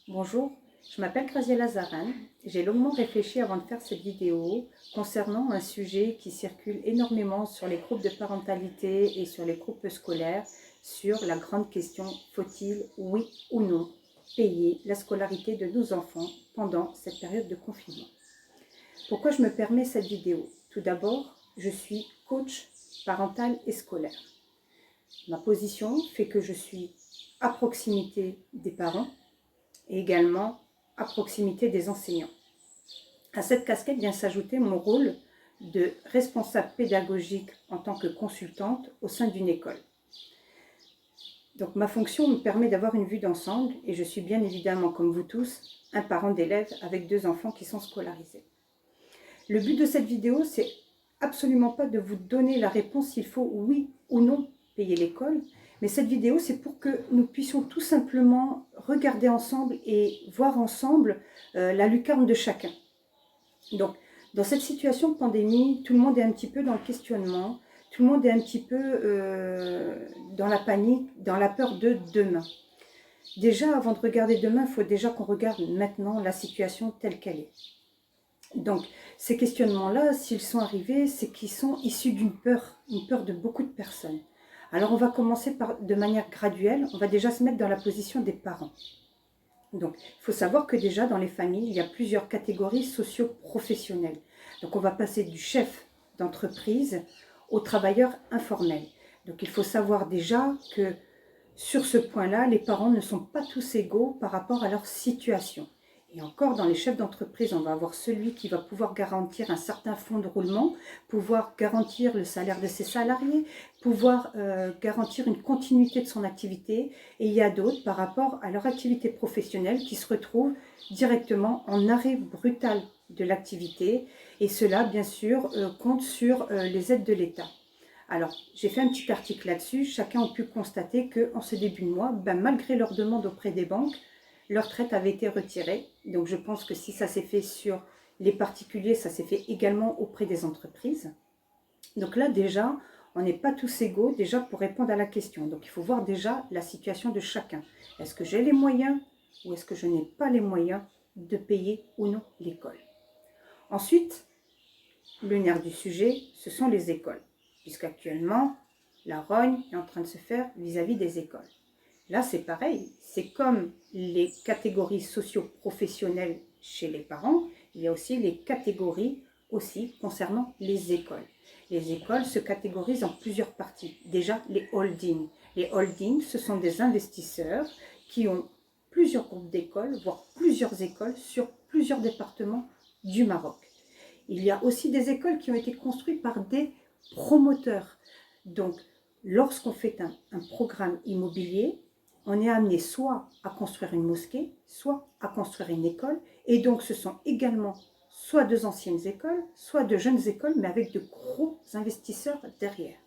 Bonjour, je m'appelle Graziella Zaran. J'ai longuement réfléchi avant de faire cette vidéo concernant un sujet qui circule énormément sur les groupes de parentalité et sur les groupes scolaires, sur la grande question: faut-il, oui ou non, payer la scolarité de nos enfants pendant cette période de confinement? Pourquoi je me permets cette vidéo? Tout d'abord, je suis coach parental et scolaire. Ma position fait que je suis à proximité des parents et également à proximité des enseignants. À cette casquette vient s'ajouter mon rôle de responsable pédagogique en tant que consultante au sein d'une école. Donc ma fonction me permet d'avoir une vue d'ensemble et je suis bien évidemment, comme vous tous, un parent d'élèves avec 2 enfants qui sont scolarisés. Le but de cette vidéo, c'est absolument pas de vous donner la réponse s'il faut oui ou non payer l'école, mais cette vidéo, c'est pour que nous puissions tout simplement regarder ensemble et voir ensemble la lucarne de chacun. Donc, dans cette situation de pandémie, tout le monde est un petit peu dans le questionnement, tout le monde est un petit peu dans la panique, dans la peur de demain. Déjà, avant de regarder demain, il faut déjà qu'on regarde maintenant la situation telle qu'elle est. Donc, ces questionnements-là, s'ils sont arrivés, c'est qu'ils sont issus d'une peur de beaucoup de personnes. Alors, on va commencer de manière graduelle, on va déjà se mettre dans la position des parents. Donc, il faut savoir que déjà, dans les familles, il y a plusieurs catégories socio-professionnelles. Donc, on va passer du chef d'entreprise au travailleur informel. Donc, il faut savoir déjà que sur ce point-là, les parents ne sont pas tous égaux par rapport à leur situation. Et encore, dans les chefs d'entreprise, on va avoir celui qui va pouvoir garantir un certain fonds de roulement, pouvoir garantir le salaire de ses salariés, pouvoir garantir une continuité de son activité. Et il y a d'autres, par rapport à leur activité professionnelle, qui se retrouvent directement en arrêt brutal de l'activité. Et cela, bien sûr, compte sur les aides de l'État. Alors, j'ai fait un petit article là-dessus. Chacun a pu constater qu'en ce début de mois, malgré leur demande auprès des banques, leur traite avait été retirée. Donc, je pense que si ça s'est fait sur les particuliers, ça s'est fait également auprès des entreprises. Donc là, déjà, on n'est pas tous égaux déjà pour répondre à la question. Donc, il faut voir déjà la situation de chacun. Est-ce que j'ai les moyens ou est-ce que je n'ai pas les moyens de payer ou non l'école? Ensuite, le nerf du sujet, ce sont les écoles. Puisqu'actuellement, la rogne est en train de se faire vis-à-vis des écoles. Là, c'est pareil, c'est comme les catégories socio-professionnelles chez les parents, il y a aussi les catégories aussi concernant les écoles. Les écoles se catégorisent en plusieurs parties. Déjà, les holdings. Les holdings, ce sont des investisseurs qui ont plusieurs groupes d'écoles, voire plusieurs écoles sur plusieurs départements du Maroc. Il y a aussi des écoles qui ont été construites par des promoteurs. Donc, lorsqu'on fait un programme immobilier, on est amené soit à construire une mosquée, soit à construire une école. Et donc, ce sont également soit de anciennes écoles, soit de jeunes écoles, mais avec de gros investisseurs derrière.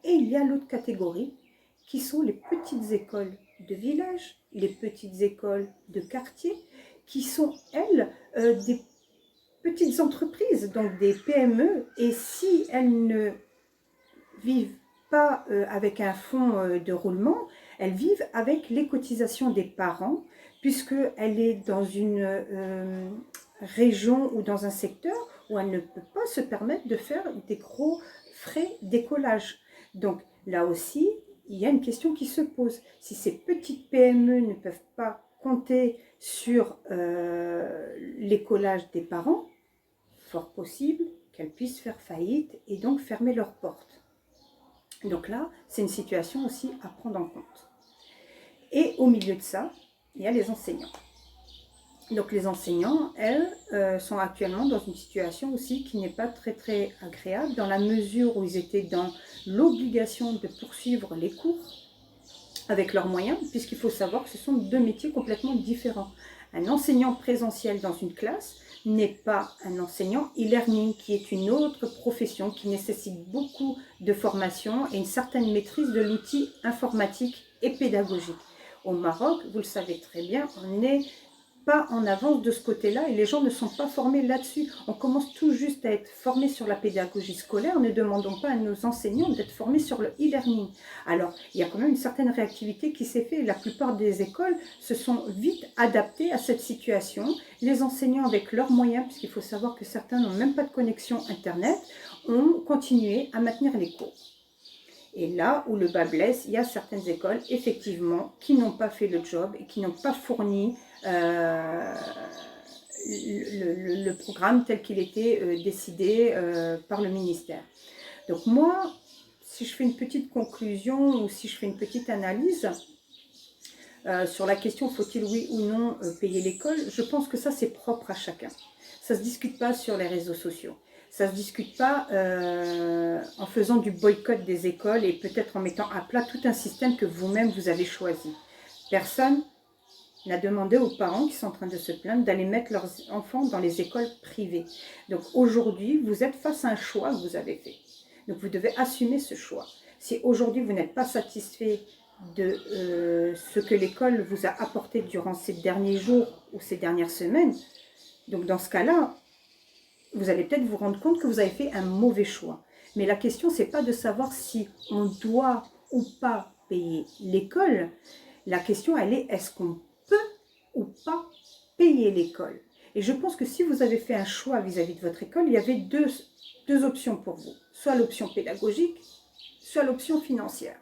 Et il y a l'autre catégorie, qui sont les petites écoles de village, les petites écoles de quartier, qui sont, elles, des petites entreprises, donc des PME, et si elles ne vivent pas avec un fonds de roulement, elles vivent avec les cotisations des parents, puisqu'elle est dans une région ou dans un secteur où elle ne peut pas se permettre de faire des gros frais d'écolage. Donc là aussi, il y a une question qui se pose. Si ces petites PME ne peuvent pas compter sur l'écolage des parents, fort possible qu'elles puissent faire faillite et donc fermer leurs portes. Donc là, c'est une situation aussi à prendre en compte. Et au milieu de ça, il y a les enseignants. Donc les enseignants, elles, sont actuellement dans une situation aussi qui n'est pas très très agréable, dans la mesure où ils étaient dans l'obligation de poursuivre les cours avec leurs moyens, puisqu'il faut savoir que ce sont 2 métiers complètement différents. Un enseignant présentiel dans une classe n'est pas un enseignant e-learning, qui est une autre profession qui nécessite beaucoup de formation et une certaine maîtrise de l'outil informatique et pédagogique. Au Maroc, vous le savez très bien, on est pas en avance de ce côté-là et les gens ne sont pas formés là-dessus. On commence tout juste à être formés sur la pédagogie scolaire, ne demandons pas à nos enseignants d'être formés sur le e-learning. Alors, il y a quand même une certaine réactivité qui s'est faite. La plupart des écoles se sont vite adaptées à cette situation. Les enseignants, avec leurs moyens, puisqu'il faut savoir que certains n'ont même pas de connexion Internet, ont continué à maintenir les cours. Et là où le bas blesse, il y a certaines écoles, effectivement, qui n'ont pas fait le job et qui n'ont pas fourni le programme tel qu'il était décidé par le ministère. Donc moi, si je fais une petite conclusion ou si je fais une petite analyse sur la question faut-il oui ou non payer l'école, je pense que ça c'est propre à chacun. Ça ne se discute pas sur les réseaux sociaux. Ça ne se discute pas en faisant du boycott des écoles et peut-être en mettant à plat tout un système que vous-même vous avez choisi. Personne n'a demandé aux parents qui sont en train de se plaindre d'aller mettre leurs enfants dans les écoles privées. Donc aujourd'hui, vous êtes face à un choix que vous avez fait. Donc vous devez assumer ce choix. Si aujourd'hui vous n'êtes pas satisfait de ce que l'école vous a apporté durant ces derniers jours ou ces dernières semaines, donc dans ce cas-là, vous allez peut-être vous rendre compte que vous avez fait un mauvais choix. Mais la question, c'est pas de savoir si on doit ou pas payer l'école. La question, elle est, est-ce qu'on peut ou pas payer l'école? Et je pense que si vous avez fait un choix vis-à-vis de votre école, il y avait deux options pour vous. Soit l'option pédagogique, soit l'option financière.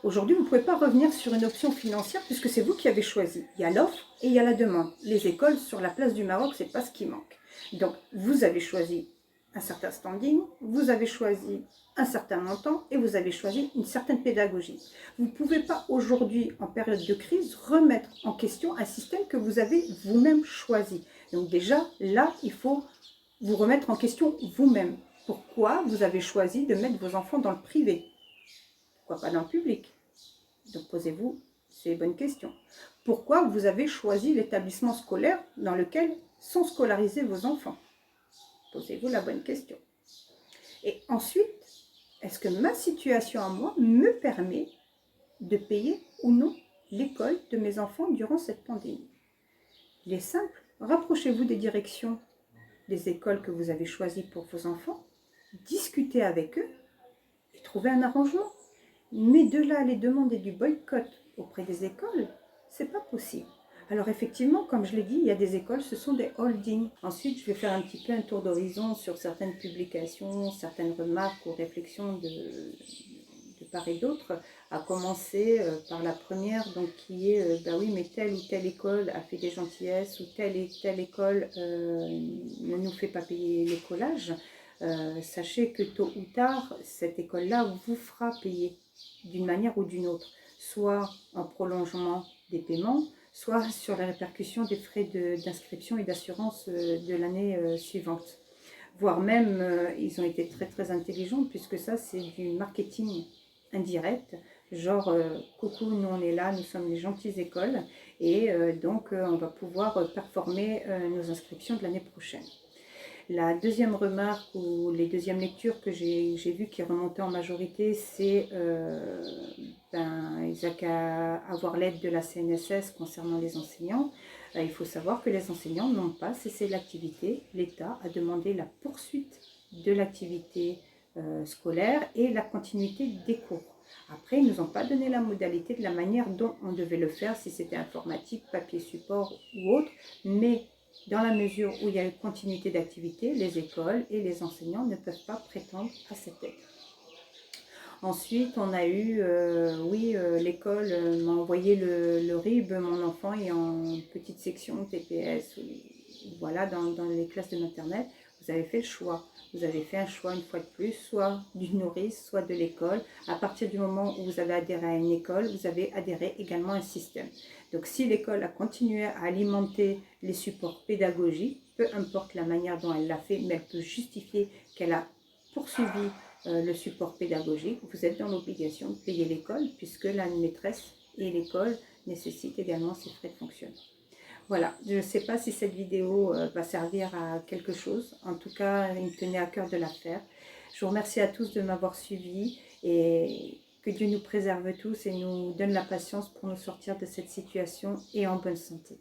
Aujourd'hui, vous ne pouvez pas revenir sur une option financière puisque c'est vous qui avez choisi. Il y a l'offre et il y a la demande. Les écoles sur la place du Maroc, ce n'est pas ce qui manque. Donc, vous avez choisi un certain standing, vous avez choisi un certain montant et vous avez choisi une certaine pédagogie. Vous ne pouvez pas aujourd'hui, en période de crise, remettre en question un système que vous avez vous-même choisi. Donc déjà, là, il faut vous remettre en question vous-même. Pourquoi vous avez choisi de mettre vos enfants dans le privé? Pourquoi pas dans le public? Donc posez-vous ces bonnes questions. Pourquoi vous avez choisi l'établissement scolaire dans lequel sont scolarisés vos enfants? Posez-vous la bonne question. Et ensuite, est-ce que ma situation à moi me permet de payer ou non l'école de mes enfants durant cette pandémie? Il est simple, rapprochez-vous des directions des écoles que vous avez choisies pour vos enfants, discutez avec eux et trouvez un arrangement. Mais de là, aller demander du boycott auprès des écoles, c'est pas possible. Alors effectivement, comme je l'ai dit, il y a des écoles, ce sont des holdings. Ensuite, je vais faire un petit peu un tour d'horizon sur certaines publications, certaines remarques ou réflexions de part et d'autre, à commencer par la première, donc qui est, bah oui, mais telle ou telle école a fait des gentillesses, ou telle et telle école ne nous fait pas payer l'écolage. Sachez que tôt ou tard, cette école-là vous fera payer d'une manière ou d'une autre, soit en prolongement des paiements, soit sur la répercussion des frais d'inscription et d'assurance de l'année suivante. Voire même, ils ont été très très intelligents, puisque ça c'est du marketing indirect, genre coucou, nous on est là, nous sommes les gentilles écoles, et donc on va pouvoir performer nos inscriptions de l'année prochaine. La deuxième remarque ou les deuxièmes lectures que j'ai vues qui remontaient en majorité, c'est ils n'ont qu'à avoir l'aide de la CNSS concernant les enseignants. Il faut savoir que les enseignants n'ont pas cessé l'activité. L'État a demandé la poursuite de l'activité scolaire et la continuité des cours. Après, ils ne nous ont pas donné la modalité de la manière dont on devait le faire, si c'était informatique, papier support ou autre, mais dans la mesure où il y a une continuité d'activité, les écoles et les enseignants ne peuvent pas prétendre à cette aide. Ensuite, on a eu, l'école m'a envoyé le RIB, mon enfant est en petite section TPS, voilà, dans les classes de maternelle. Vous avez fait le choix. Vous avez fait un choix une fois de plus, soit du nourrice, soit de l'école. À partir du moment où vous avez adhéré à une école, vous avez adhéré également à un système. Donc si l'école a continué à alimenter les supports pédagogiques, peu importe la manière dont elle l'a fait, mais elle peut justifier qu'elle a poursuivi le support pédagogique, vous êtes dans l'obligation de payer l'école puisque la maîtresse et l'école nécessitent également ces frais de fonctionnement. Voilà, je ne sais pas si cette vidéo va servir à quelque chose. En tout cas, il me tenait à cœur de la faire. Je vous remercie à tous de m'avoir suivi et que Dieu nous préserve tous et nous donne la patience pour nous sortir de cette situation et en bonne santé.